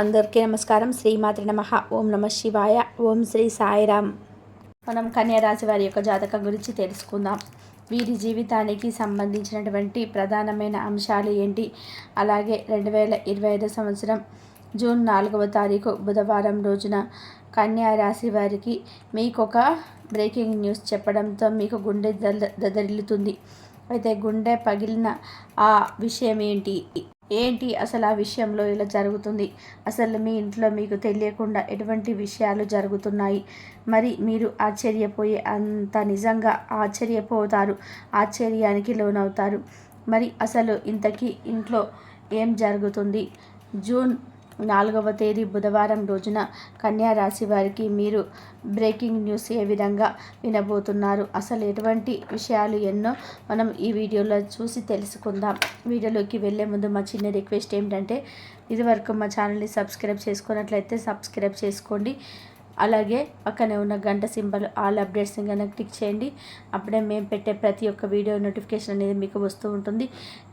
అందరికీ నమస్కారం. శ్రీమాత్రి నమః. ఓం నమ శివాయ. ఓం శ్రీ సాయిరామ్. మనం కన్యా రాశి వారి యొక్క జాతకం గురించి తెలుసుకుందాం. వీరి జీవితానికి సంబంధించినటువంటి ప్రధానమైన అంశాలు ఏంటి, అలాగే 2025 సంవత్సరం జూన్ 4వ తారీఖు బుధవారం రోజున కన్యా రాశి వారికి మీకు ఒక బ్రేకింగ్ న్యూస్ చెప్పడంతో మీకు గుండె దదరిల్లుతుంది. అయితే గుండె పగిలిన ఆ విషయం ఏంటి అసలు ఆ విషయంలో ఇలా జరుగుతుంది, అసలు మీ ఇంట్లో మీకు తెలియకుండా ఎటువంటి విషయాలు జరుగుతున్నాయి, మరి మీరు ఆశ్చర్యపోయే అంత నిజంగా ఆశ్చర్యపోతారు, ఆశ్చర్యానికి లోనవుతారు. మరి అసలు ఇంతకీ ఇంట్లో ఏం జరుగుతుంది? జూన్ 4వ తేదీ బుధవారం రోజున కన్యా రాశి వారికి మీరు బ్రేకింగ్ న్యూస్ ఏ విధంగా వినబోతున్నారు, అసలు ఎటువంటి విషయాలు ఎన్నో మనం ఈ వీడియోలో చూసి తెలుసుకుందాం. వీడియోలోకి వెళ్ళే ముందు మా చిన్న రిక్వెస్ట్ ఏమిటంటే, ఇదివరకు మా ఛానల్ని సబ్స్క్రైబ్ చేసుకున్నట్లయితే సబ్స్క్రైబ్ చేసుకోండి. అలాగే పక్కనే ఉన్న గంట సింబల్ ఆల్ అప్డేట్స్ని కనుక క్లిక్ చేయండి. అప్పుడే మేము పెట్టే ప్రతి ఒక్క వీడియో నోటిఫికేషన్ అనేది మీకు వస్తూ ఉంటుంది.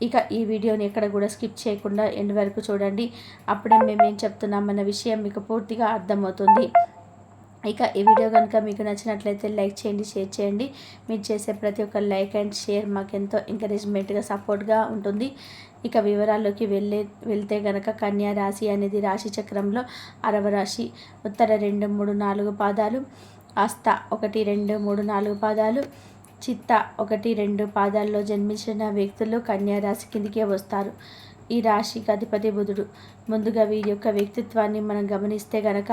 ఇక ఈ వీడియోని ఎక్కడ కూడా స్కిప్ చేయకుండా ఎండ్ వరకు చూడండి. అప్పుడే మేము ఏం చెప్తున్నామన్న విషయం మీకు పూర్తిగా అర్థమవుతుంది. ఇక ఈ వీడియో కనుక మీకు నచ్చినట్లయితే లైక్ చేయండి, షేర్ చేయండి. మీరు చేసే ప్రతి ఒక్క లైక్ అండ్ షేర్ మాకెంతో ఎంకరేజ్మెంట్గా, సపోర్ట్గా ఉంటుంది. ఇక వివరాల్లోకి వెళ్తే గనక కన్యా రాశి అనేది రాశి చక్రంలో 6వ రాశి. ఉత్తర 2, 3, 4 పాదాలు, ఆస్థ 1, 2, 3, 4 పాదాలు, చిత్త 1, 2 పాదాల్లో జన్మించిన వ్యక్తులు కన్యా రాశి కిందికే వస్తారు. ఈ రాశికి అధిపతి బుధుడు. ముందుగా వీరి యొక్క వ్యక్తిత్వాన్ని మనం గమనిస్తే గనక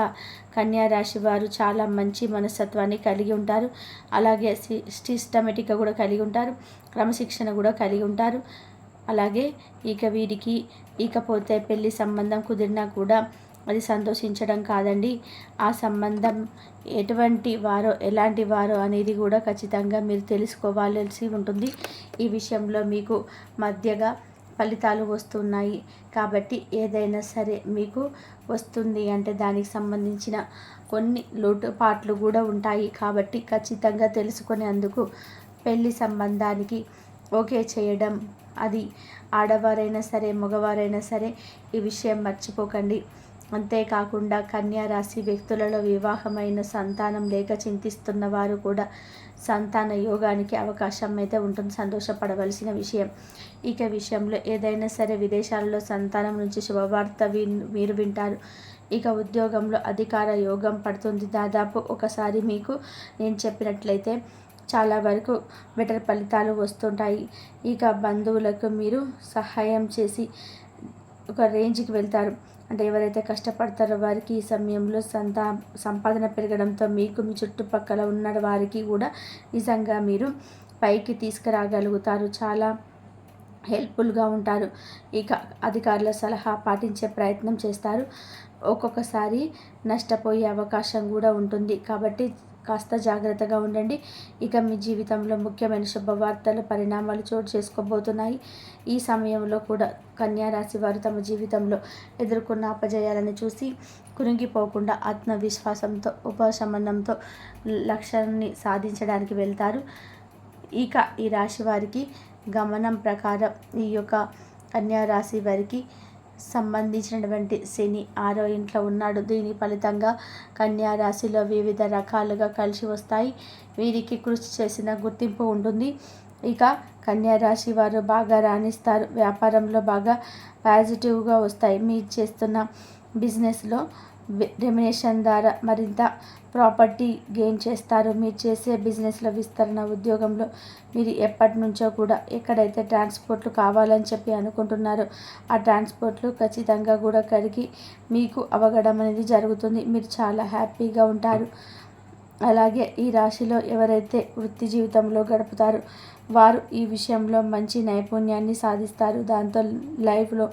కన్యా రాశి వారు చాలా మంచి మనస్తత్వాన్ని కలిగి ఉంటారు. అలాగే సిస్టమేటిక్గా కూడా కలిగి ఉంటారు, క్రమశిక్షణ కూడా కలిగి ఉంటారు. అలాగే ఇక వీరికి ఇకపోతే పెళ్లి సంబంధం కుదిరినా కూడా అది సంతోషించడం కాదండి. ఆ సంబంధం ఎటువంటి వారో, ఎలాంటి వారో అనేది కూడా ఖచ్చితంగా మీరు తెలుసుకోవాల్సి ఉంటుంది. ఈ విషయంలో మీకు మధ్యగా ఫలితాలు వస్తున్నాయి కాబట్టి ఏదైనా సరే మీకు వస్తుంది అంటే దానికి సంబంధించిన కొన్ని లోటుపాట్లు కూడా ఉంటాయి కాబట్టి ఖచ్చితంగా తెలుసుకునేందుకు పెళ్లి సంబంధానికి ఓకే చేయడం, అది ఆడవారైనా సరే మగవారైనా సరే ఈ విషయం మర్చిపోకండి. అంతేకాకుండా కన్యా రాశి వ్యక్తులలో వివాహమైన సంతానం లేక చింతిస్తున్న వారు కూడా సంతాన యోగానికి అవకాశం అయితే ఉంటుంది, సంతోషపడవలసిన విషయం. ఇక విషయంలో ఏదైనా సరే విదేశాలలో సంతానం నుంచి శుభవార్త మీరు వింటారు. ఇక ఉద్యోగంలో అధికార యోగం పడుతుంది. దాదాపు ఒకసారి మీకు నేను చెప్పినట్లయితే చాలా వరకు బెటర్ ఫలితాలు వస్తుంటాయి. ఇక బంధువులకు మీరు సహాయం చేసి ఒక రేంజ్కి వెళ్తారు. అంటే ఎవరైతే కష్టపడతారో వారికి ఈ సమయంలో సంపాదన పెరగడంతో మీకు మీ చుట్టుపక్కల ఉన్న వారికి కూడా నిజంగా మీరు పైకి తీసుకురాగలుగుతారు, చాలా హెల్ప్ఫుల్గా ఉంటారు. ఇక అధికారుల సలహా పాటించే ప్రయత్నం చేస్తారు. ఒక్కొక్కసారి నష్టపోయే అవకాశం కూడా ఉంటుంది కాబట్టి కాస్త జాగ్రత్తగా ఉండండి. ఇక మీ జీవితంలో ముఖ్యమైన శుభవార్తలు, పరిణామాలు చోటు చేసుకోబోతున్నాయి. ఈ సమయంలో కూడా కన్యా రాశి వారు తమ జీవితంలో ఎదుర్కొన్న అపజయాలను చూసి కురింగిపోకుండా ఆత్మవిశ్వాసంతో, ఉపశమనంతో లక్ష్యాన్ని సాధించడానికి వెళ్తారు. ఇక ఈ రాశి వారికి గమనం ప్రకారం ఈ యొక్క కన్యా రాశి వారికి సంబంధించినటువంటి శని 6వ ఇంట్లో ఉన్నాడు. దీని ఫలితంగా కన్యా రాశిలో వివిధ రకాలుగా కలిసి వస్తాయి. వీరికి కృషి చేసిన గుర్తింపు ఉంటుంది. ఇక కన్యా రాశి వారు బాగా రాణిస్తారు, వ్యాపారంలో బాగా పాజిటివ్గా వస్తాయి. మీరు చేస్తున్న బిజినెస్లో రెమ్యునేషన్ ద్వారా మరింత ప్రాపర్టీ గెయిన్ చేస్తారు. మీరు చేసే బిజినెస్లో విస్తరణ, ఉద్యోగంలో మీరు ఎప్పటి నుంచో కూడా ఎక్కడైతే ట్రాన్స్పోర్ట్లు కావాలని చెప్పి అనుకుంటున్నారో ఆ ట్రాన్స్పోర్ట్లు ఖచ్చితంగా కూడా కలిగి మీకు అవగడం అనేది జరుగుతుంది. మీరు చాలా హ్యాపీగా ఉంటారు. అలాగే ఈ రాశిలో ఎవరైతే వృత్తి జీవితంలో గడుపుతారో వారు ఈ విషయంలో మంచి నైపుణ్యాన్ని సాధిస్తారు. దాంతో లైఫ్లో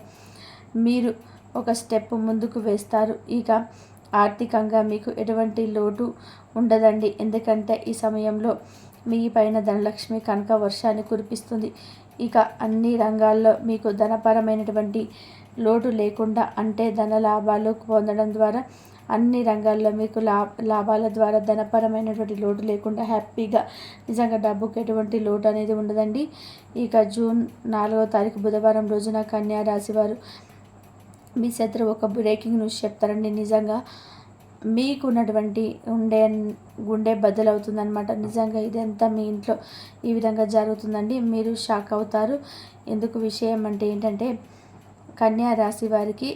మీరు ఒక స్టెప్ ముందుకు వేస్తారు. ఇక ఆర్థికంగా మీకు ఎటువంటి లోటు ఉండదండి, ఎందుకంటే ఈ సమయంలో మీ పైన ధనలక్ష్మి కనక వర్షాన్ని కురిపిస్తుంది. ఇక అన్ని రంగాల్లో మీకు ధనపరమైనటువంటి లోటు లేకుండా, అంటే ధన లాభాలు పొందడం ద్వారా అన్ని రంగాల్లో మీకు లాభాల ద్వారా ధనపరమైనటువంటి లోటు లేకుండా హ్యాపీగా నిజంగా డబ్బుకి ఎటువంటి లోటు అనేది ఉండదండి. ఇక జూన్ 4వ తారీఖు బుధవారం రోజున కన్యా రాశి వారు మీ శత్రువు ఒక బ్రేకింగ్ న్యూస్ చెప్తారండి. నిజంగా మీకున్నటువంటి గుండె బద్దలవుతుందనమాట. నిజంగా ఇదంతా మీ ఇంట్లో ఈ విధంగా జరుగుతుందండి. మీరు షాక్ అవుతారు. ఎందుకు విషయం అంటే ఏంటంటే, కన్యా రాశి వారికి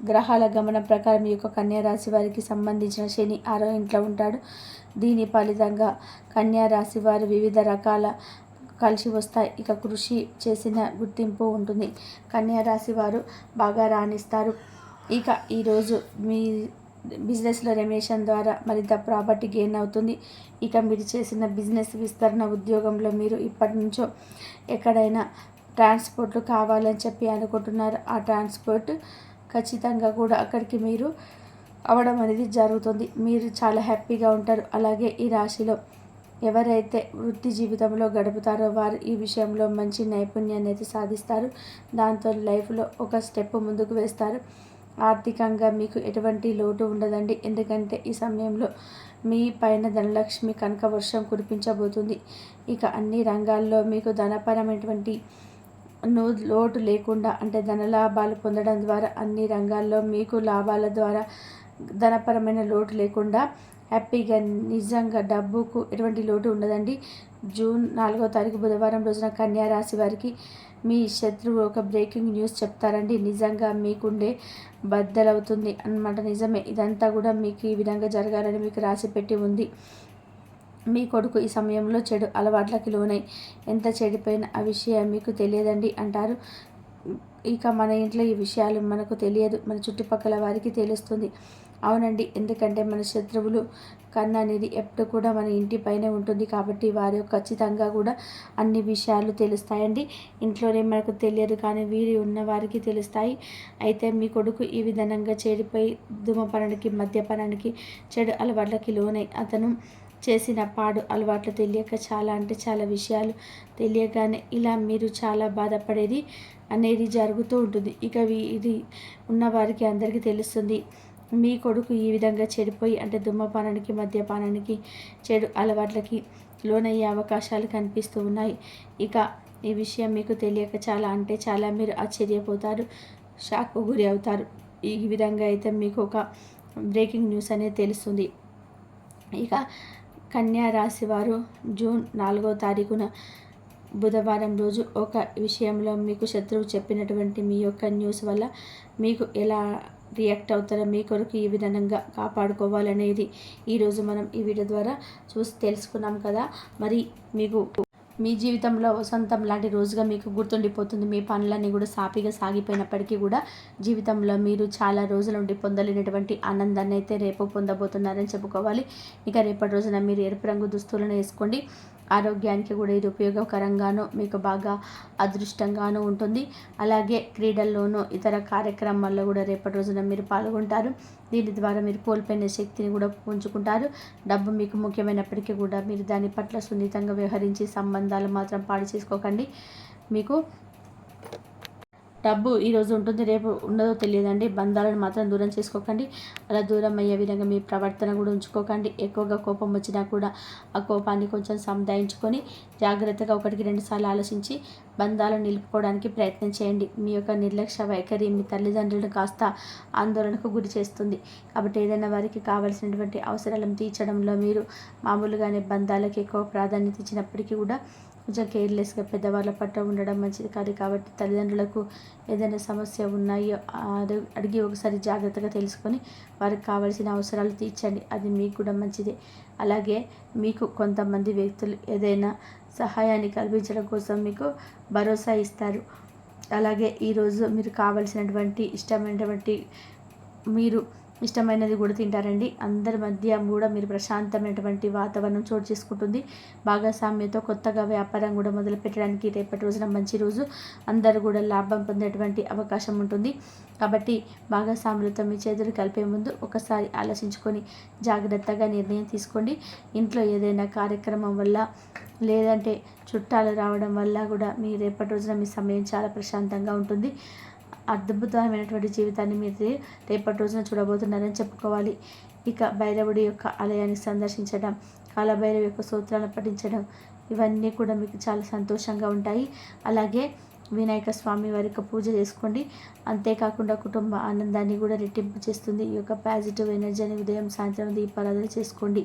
గ్రహాల గమనం ప్రకారం ఈ యొక్క కన్యా రాశి వారికి సంబంధించిన శని 6వ ఇంట్లో ఉంటాడు. దీని ఫలితంగా కన్యా రాశి వారు వివిధ రకాల కలిసి వస్తాయి. ఇక కృషి చేసిన గుర్తింపు ఉంటుంది. కన్యా రాశి వారు బాగా రాణిస్తారు. ఇక ఈరోజు మీ బిజినెస్లో రెమ్యునరేషన్ ద్వారా మరింత ప్రాపర్టీ గెయిన్ అవుతుంది. ఇక మీరు చేసిన బిజినెస్ విస్తరణ, ఉద్యోగంలో మీరు ఇప్పటి నుంచో ఎక్కడైనా ట్రాన్స్పోర్ట్లు కావాలని చెప్పి అనుకుంటున్నారు. ఆ ట్రాన్స్పోర్ట్ ఖచ్చితంగా కూడా అక్కడికి మీరు అవడం అనేది జరుగుతుంది. మీరు చాలా హ్యాపీగా ఉంటారు. అలాగే ఈ రాశిలో ఎవరైతే వృత్తి జీవితంలో గడుపుతారో వారు ఈ విషయంలో మంచి నైపుణ్యాన్ని అయితే సాధిస్తారు. దాంతో లైఫ్లో ఒక స్టెప్ ముందుకు వేస్తారు. ఆర్థికంగా మీకు ఎటువంటి లోటు ఉండదండి. ఎందుకంటే ఈ సమయంలో మీ పైన ధనలక్ష్మి కనక వర్షం కురిపించబోతుంది. ఇక అన్ని రంగాల్లో మీకు ధనపరమైనటువంటి లోటు లేకుండా, అంటే ధనలాభాలు పొందడం ద్వారా అన్ని రంగాల్లో మీకు లాభాల ద్వారా ధనపరమైన లోటు లేకుండా హ్యాపీగా నిజంగా డబ్బుకు ఎటువంటి లోటు ఉండదండి. జూన్ 4వ తారీఖు బుధవారం రోజున కన్యా రాశి వారికి మీ శత్రువు ఒక బ్రేకింగ్ న్యూస్ చెప్తారండి. నిజంగా మీకుండే బద్దలవుతుంది అన్నమాట. నిజమే, ఇదంతా కూడా మీకు ఈ విధంగా జరగాలని మీకు రాసి పెట్టి ఉంది. మీ కొడుకు ఈ సమయంలో చెడు అలవాట్లకి లోనై ఎంత చెడిపోయినా ఆ విషయం మీకు తెలియదండి అంటారు. ఇక మన ఇంట్లో ఈ విషయాలు మనకు తెలియదు, మన చుట్టుపక్కల వారికి తెలుస్తుంది. అవునండి, ఎందుకంటే మన శత్రువులు కన్ను అనేది ఎప్పుడు కూడా మన ఇంటి పైనే ఉంటుంది. కాబట్టి వారు ఖచ్చితంగా కూడా అన్ని విషయాలు తెలుస్తాయండి. ఇంట్లోనే మనకు తెలియదు, కానీ వీరి ఉన్న వారికి తెలుస్తాయి. అయితే మీ కొడుకు ఈ విధంగా చెడిపోయి ధూమపానానికి, మద్యపానానికి, చెడు అలవాట్లకి లోనై అతను చేసిన పాడు అలవాట్లు తెలియక చాలా అంటే చాలా విషయాలు తెలియగానే ఇలా మీరు చాలా బాధపడేది అనేది జరుగుతూ ఉంటుంది. ఇక వీరి ఉన్నవారికి అందరికీ తెలుస్తుంది. మీ కొడుకు ఈ విధంగా చెడిపోయి, అంటే ధూమపానానికి, మద్యపానానికి, చెడు అలవాట్లకి లోనయ్యే అవకాశాలు కనిపిస్తూ ఉన్నాయి. ఇక ఈ విషయం మీకు తెలియక చాలా అంటే చాలా మీరు ఆశ్చర్యపోతారు, షాక్కు గురి అవుతారు. ఈ విధంగా అయితే మీకు ఒక బ్రేకింగ్ న్యూస్ అనేది తెలుస్తుంది. ఇక కన్యా రాశి వారు జూన్ 4వ తారీఖున బుధవారం రోజు ఒక విషయంలో మీకు శత్రువు చెప్పినటువంటి మీ యొక్క న్యూస్ వల్ల మీకు ఎలా రియాక్ట్ అవుతారో, మీ కొరకు ఈ విధంగా కాపాడుకోవాలనేది ఈరోజు మనం ఈ వీడియో ద్వారా చూసి తెలుసుకున్నాం కదా. మరి మీకు మీ జీవితంలో వసంతం లాంటి రోజుగా మీకు గుర్తుండిపోతుంది. మీ పనులన్నీ కూడా సాఫీగా సాగిపోయినప్పటికీ కూడా జీవితంలో మీరు చాలా రోజుల నుండి పొందలేనటువంటి ఆనందాన్ని అయితే రేపు పొందబోతున్నారని చెప్పుకోవాలి. ఇక రేపటి రోజున మీరు ఎరుపు రంగు దుస్తులను వేసుకోండి. ఆరోగ్యానికి కూడా ఇది ఉపయోగకరంగాను, మీకు బాగా అదృష్టంగాను ఉంటుంది. అలాగే క్రీడల్లోనూ ఇతర కార్యక్రమాల్లో కూడా రేపటి రోజున మీరు పాల్గొంటారు. దీని ద్వారా మీరు కోల్పోయిన శక్తిని కూడా పుంజుకుంటారు. డబ్బు మీకు ముఖ్యమైనప్పటికీ కూడా మీరు దాని పట్ల సున్నితంగా వ్యవహరించి సంబంధాలు మాత్రం పాడు చేసుకోకండి. మీకు డబ్బు ఈరోజు ఉంటుంది, రేపు ఉండదో తెలియదండి. బంధాలను మాత్రం దూరం చేసుకోకండి. అలా దూరం అయ్యే విధంగా మీ ప్రవర్తన కూడా ఉంచుకోకండి. ఎక్కువగా కోపం వచ్చినా కూడా ఆ కోపాన్ని కొంచెం సముదాయించుకొని జాగ్రత్తగా 1-2 సార్లు ఆలోచించి బంధాలను నిలుపుకోవడానికి ప్రయత్నం చేయండి. మీ యొక్క నిర్లక్ష్య వైఖరి మీ తల్లిదండ్రులను కాస్త ఆందోళనకు గురి చేస్తుంది. కాబట్టి ఏదైనా వారికి కావాల్సినటువంటి అవసరాలను తీర్చడంలో మీరు మామూలుగానే బంధాలకు ఎక్కువ ప్రాధాన్యత ఇచ్చినప్పటికీ కూడా కొంచెం కేర్లెస్గా పెద్దవాళ్ళ పట్ల ఉండడం మంచిది కాదు. కాబట్టి తల్లిదండ్రులకు ఏదైనా సమస్య ఉన్నాయో అడిగి ఒకసారి జాగ్రత్తగా తెలుసుకొని వారికి కావాల్సిన అవసరాలు తీర్చండి. అది మీకు కూడా మంచిదే. అలాగే మీకు కొంతమంది వ్యక్తులు ఏదైనా సహాయాన్ని కల్పించడం కోసం మీకు భరోసా ఇస్తారు. అలాగే ఈరోజు మీరు కావాల్సినటువంటి ఇష్టమైనది కూడా తింటారండి. అందరి మధ్య కూడా మీరు ప్రశాంతమైనటువంటి వాతావరణం చోటు చేసుకుంటుంది. భాగస్వామ్యంతో కొత్తగా వ్యాపారం కూడా మొదలు పెట్టడానికి రేపటి రోజున మంచి రోజు. అందరూ కూడా లాభం పొందేటువంటి అవకాశం ఉంటుంది. కాబట్టి భాగస్వాములతో మీ చేతులు కలిపే ముందు ఒకసారి ఆలోచించుకొని జాగ్రత్తగా నిర్ణయం తీసుకోండి. ఇంట్లో ఏదైనా కార్యక్రమం వల్ల, లేదంటే చుట్టాలు రావడం వల్ల కూడా మీ రేపటి రోజున మీ సమయం చాలా ప్రశాంతంగా ఉంటుంది. అద్భుతమైనటువంటి జీవితాన్ని మీరు రేపటి రోజున చూడబోతున్నారని చెప్పుకోవాలి. ఇక భైరవుడి యొక్క ఆలయాన్ని సందర్శించడం, కాలభైరవి యొక్క సూత్రాలను పఠించడం, ఇవన్నీ కూడా మీకు చాలా సంతోషంగా ఉంటాయి. అలాగే వినాయక స్వామి వారి యొక్క పూజ చేసుకోండి. అంతేకాకుండా కుటుంబ ఆనందాన్ని కూడా రెట్టింపు చేస్తుంది. ఈ యొక్క పాజిటివ్ ఎనర్జీని ఉదయం సాయంత్రం దీపారాధన చేసుకోండి.